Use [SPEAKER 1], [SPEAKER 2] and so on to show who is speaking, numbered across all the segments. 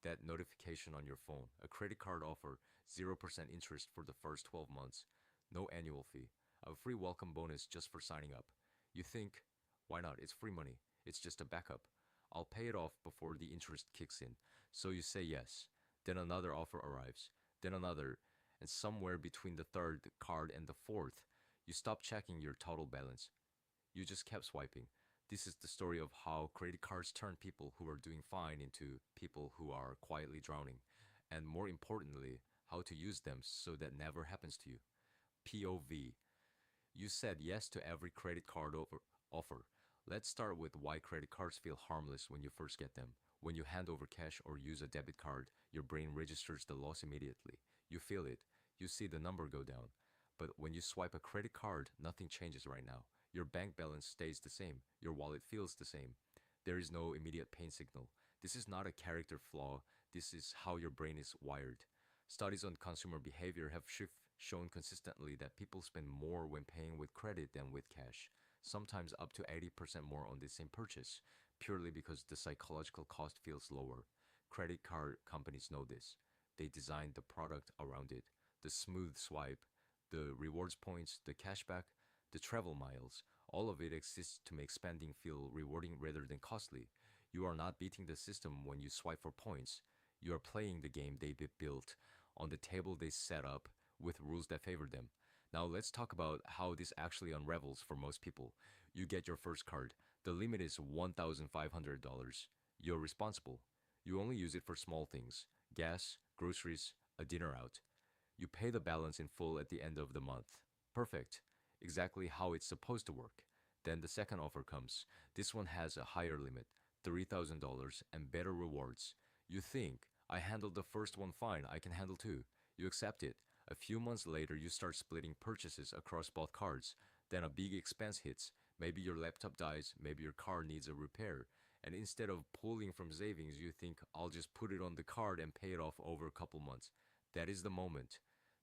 [SPEAKER 1] that notification on your phone. A credit card offer 0% interest for the first 12 months, no annual fee, a free welcome bonus just for signing up. You think, why not? It's free money. It's just a backup. I'll pay it off before the interest kicks in. So you say yes. Then another offer arrives. Then another. And somewhere between the third card and the fourth, you stop checking your total balance. You just kept swiping. This is the story of how credit cards turn people who are doing fine into people who are quietly drowning. And more importantly, how to use them so that never happens to you. POV. You said yes to every credit card offer. Let's start with why credit cards feel harmless when you first get them. When you hand over cash or use a debit card, your brain registers the loss immediately. You feel it. You see the number go down. But when you swipe a credit card, nothing changes right now. Your bank balance stays the same. Your wallet feels the same. There is no immediate pain signal. This is not a character flaw. This is how your brain is wired. Studies on consumer behavior have shown consistently that people spend more when paying with credit than with cash, sometimes up to 80% more on the same purchase, purely because the psychological cost feels lower. Credit card companies know this. They design the product around it. The smooth swipe, the rewards points, the cashback, the travel miles, all of it exists to make spending feel rewarding rather than costly. You are not beating the system when you swipe for points. You are playing the game they built on the table they set up with rules that favor them. Now let's talk about how this actually unravels for most people. You get your first card. The limit is $1,500. You're responsible. You only use it for small things: gas, groceries, a dinner out. You pay the balance in full at the end of the month. Perfect. Exactly how it's supposed to work. Then the second offer comes. This one has a higher limit, $3,000, and better rewards. You think, I handled the first one fine, I can handle two. You accept it. A few months later, you start splitting purchases across both cards. Then a big expense hits. Maybe your laptop dies, maybe your car needs a repair. And instead of pulling from savings, you think, I'll just put it on the card and pay it off over a couple months. That is the moment.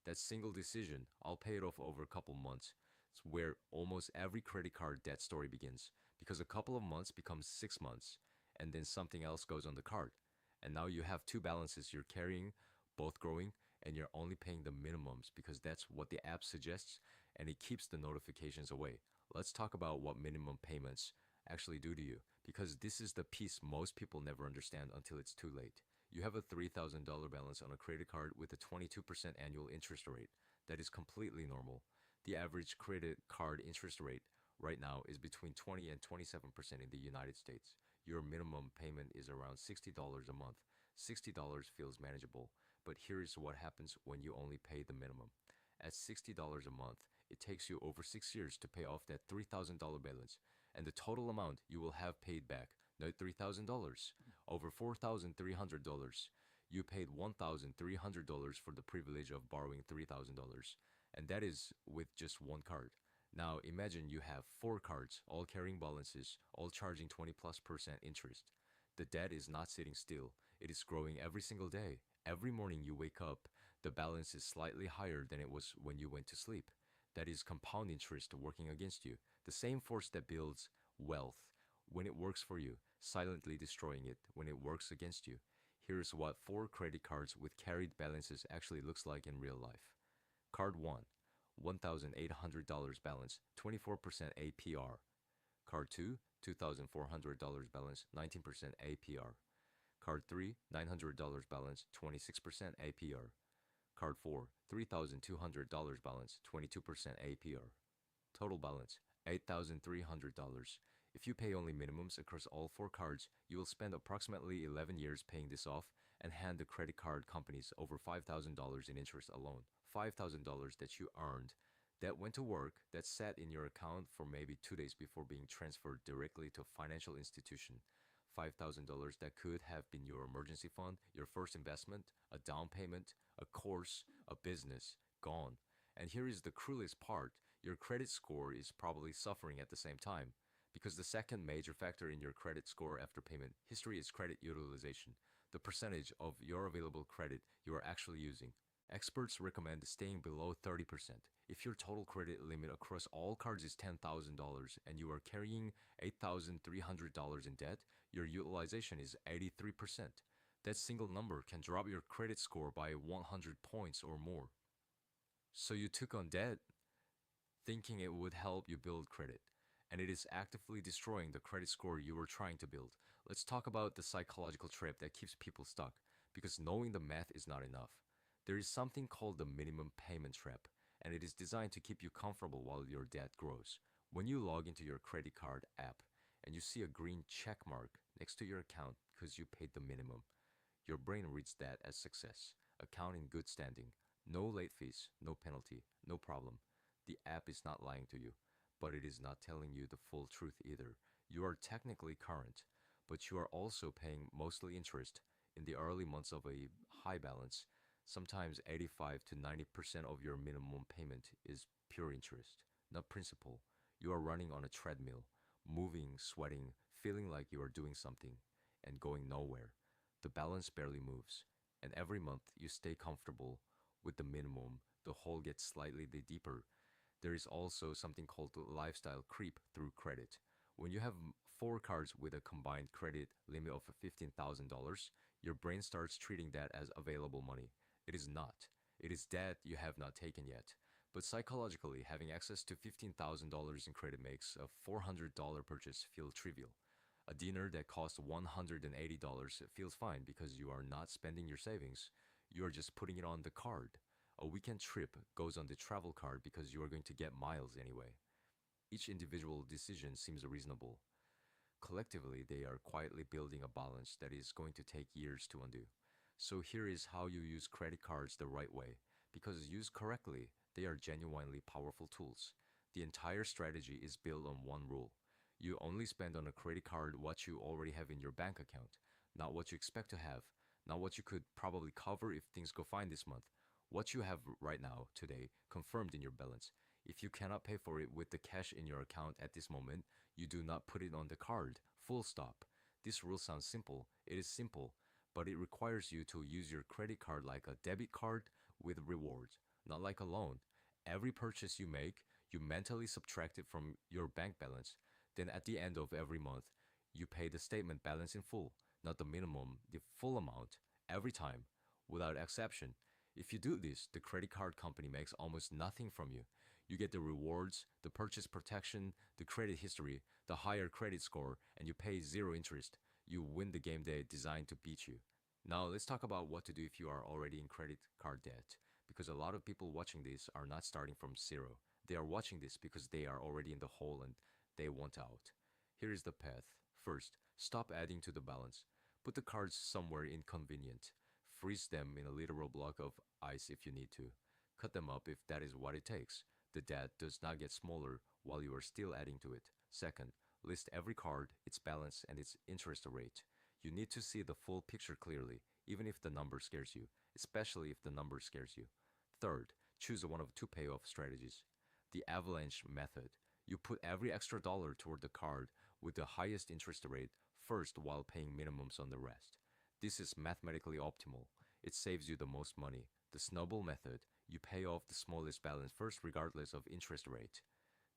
[SPEAKER 1] That single decision, I'll pay it off over a couple months. It's where almost every credit card debt story begins. Because a couple of months becomes 6 months, and then something else goes on the card. And now you have two balances you're carrying, both growing, and you're only paying the minimums because that's what the app suggests, and it keeps the notifications away. Let's talk about what minimum payments actually do to you, because this is the piece most people never understand until it's too late. You have a $3,000 balance on a credit card with a 22% annual interest rate. That is completely normal. The average credit card interest rate right now is between 20 and 27% in the United States. Your minimum payment is around $60 a month. $60 feels manageable, but here's what happens when you only pay the minimum. At $60 a month, it takes you over 6 years to pay off that $3,000 balance, and the total amount you will have paid back, not $3,000, over $4,300. You paid $1,300 for the privilege of borrowing $3,000, and that is with just one card. Now imagine you have four cards, all carrying balances, all charging 20+% interest. The debt is not sitting still, it is growing every single day. Every morning you wake up, the balance is slightly higher than it was when you went to sleep. That is compound interest working against you, the same force that builds wealth when it works for you, silently destroying it when it works against you. Here's what four credit cards with carried balances actually looks like in real life. Card 1, $1,800 balance, 24% APR. Card 2, $2,400 balance, 19% APR. Card 3, $900 balance, 26% APR. Card 4, $3,200 balance, 22% APR. Total balance, $8,300. If you pay only minimums across all four cards, you will spend approximately 11 years paying this off and hand the credit card companies over $5,000 in interest alone. $5,000 that you earned, that went to work, that sat in your account for maybe 2 days before being transferred directly to a financial institution. $5,000 that could have been your emergency fund, your first investment, a down payment, a course, a business, gone. And here is the cruelest part: your credit score is probably suffering at the same time. Because the second major factor in your credit score after payment history is credit utilization, the percentage of your available credit you are actually using. Experts recommend staying below 30%. If your total credit limit across all cards is $10,000 and you are carrying $8,300 in debt, your utilization is 83%. That single number can drop your credit score by 100 points or more. So you took on debt thinking it would help you build credit, and it is actively destroying the credit score you were trying to build. Let's talk about the psychological trap that keeps people stuck, because knowing the math is not enough. There is something called the minimum payment trap, and it is designed to keep you comfortable while your debt grows. When you log into your credit card app and you see a green check mark next to your account because you paid the minimum, your brain reads that as success, account in good standing, no late fees, no penalty, no problem. The app is not lying to you, but it is not telling you the full truth either. You are technically current, but you are also paying mostly interest. In the early months of a high balance, sometimes 85 to 90% of your minimum payment is pure interest, not principal. You are running on a treadmill, moving, sweating, feeling like you are doing something, and going nowhere. The balance barely moves, and every month you stay comfortable with the minimum. The hole gets slightly deeper. There is also something called the lifestyle creep through credit. When you have four cards with a combined credit limit of $15,000, your brain starts treating that as available money. It is not. It is debt you have not taken yet. But psychologically, having access to $15,000 in credit makes a $400 purchase feel trivial. A dinner that costs $180 feels fine because you are not spending your savings. You are just putting it on the card. A weekend trip goes on the travel card because you are going to get miles anyway. Each individual decision seems reasonable. Collectively, they are quietly building a balance that is going to take years to undo. So here is how you use credit cards the right way. Because used correctly, they are genuinely powerful tools. The entire strategy is built on one rule. You only spend on a credit card what you already have in your bank account, not what you expect to have, not what you could probably cover if things go fine this month. What you have right now, today, confirmed in your balance. If you cannot pay for it with the cash in your account at this moment, you do not put it on the card. Full stop. This rule sounds simple. It is simple, but it requires you to use your credit card like a debit card with rewards, not like a loan. Every purchase you make, you mentally subtract it from your bank balance. Then at the end of every month, you pay the statement balance in full, not the minimum, the full amount, every time, without exception. If you do this, the credit card company makes almost nothing from you. You get the rewards, the purchase protection, the credit history, the higher credit score, and you pay zero interest. You win the game they designed to beat you. Now, let's talk about what to do if you are already in credit card debt. Because a lot of people watching this are not starting from zero. They are watching this because they are already in the hole and they want out. Here is the path. First, stop adding to the balance. Put the cards somewhere inconvenient. Freeze them in a literal block of ice if you need to. Cut them up if that is what it takes. The debt does not get smaller while you are still adding to it. Second, list every card, its balance, and its interest rate. You need to see the full picture clearly, even if the number scares you, especially if the number scares you. Third, choose one of two payoff strategies. The Avalanche method. You put every extra dollar toward the card with the highest interest rate first while paying minimums on the rest. This is mathematically optimal. It saves you the most money. The Snowball method. You pay off the smallest balance first regardless of interest rate.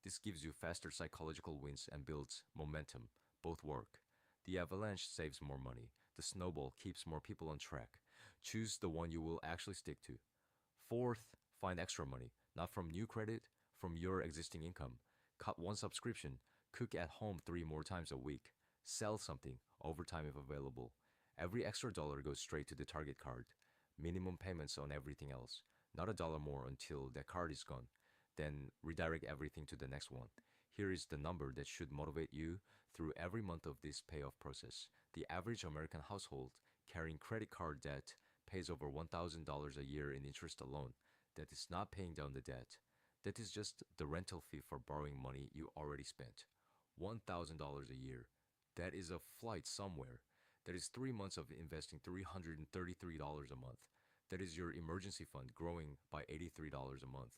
[SPEAKER 1] This gives you faster psychological wins and builds momentum. Both work. The Avalanche saves more money. The Snowball keeps more people on track. Choose the one you will actually stick to. Fourth, find extra money, not from new credit, from your existing income. Cut one subscription. Cook at home 3 more times a week. Sell something, overtime if available. Every extra dollar goes straight to the target card. Minimum payments on everything else. Not a dollar more until that card is gone. Then redirect everything to the next one. Here is the number that should motivate you through every month of this payoff process. The average American household carrying credit card debt pays over $1,000 a year in interest alone. That is not paying down the debt. That is just the rental fee for borrowing money you already spent. $1,000 a year. That is a flight somewhere. That is 3 months of investing $333 a month. That is your emergency fund growing by $83 a month.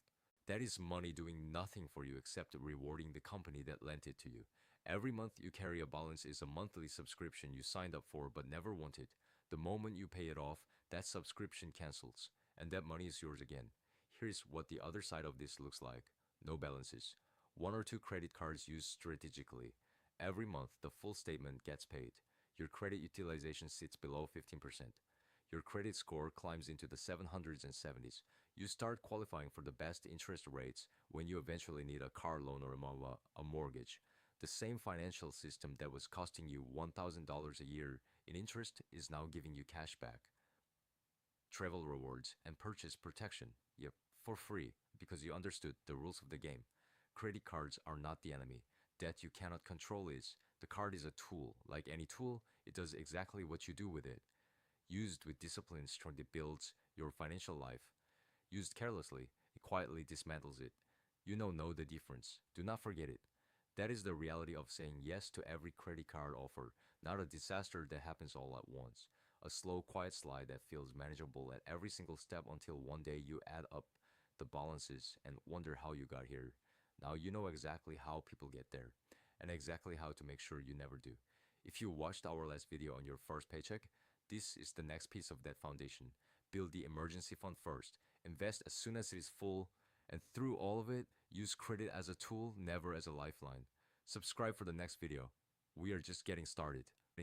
[SPEAKER 1] That is money doing nothing for you except rewarding the company that lent it to you. Every month you carry a balance is a monthly subscription you signed up for but never wanted. The moment you pay it off, that subscription cancels, and that money is yours again. Here's what the other side of this looks like. No balances. 1 or 2 credit cards used strategically. Every month, the full statement gets paid. your credit utilization sits below 15%. Your credit score climbs into the 700s and 70s. You start qualifying for the best interest rates when you eventually need a car loan or a mortgage. The same financial system that was costing you $1,000 a year in interest is now giving you cash back, travel rewards, and purchase protection. Yep, for free, because you understood the rules of the game. Credit cards are not the enemy. Debt you cannot control is. The card is a tool. Like any tool, it does exactly what you do with it. Used with discipline, strongly builds your financial life. Used carelessly, it quietly dismantles it. Know the difference. Do not forget it. That is the reality of saying yes to every credit card offer, not a disaster that happens all at once. A slow, quiet slide that feels manageable at every single step until one day you add up the balances and wonder how you got here. Now you know exactly how people get there, and exactly how to make sure you never do. If you watched our last video on your first paycheck, this is the next piece of that foundation. Build the emergency fund first, invest as soon as it is full, and through all of it, use credit as a tool, never as a lifeline. Subscribe for the next video. We are just getting started.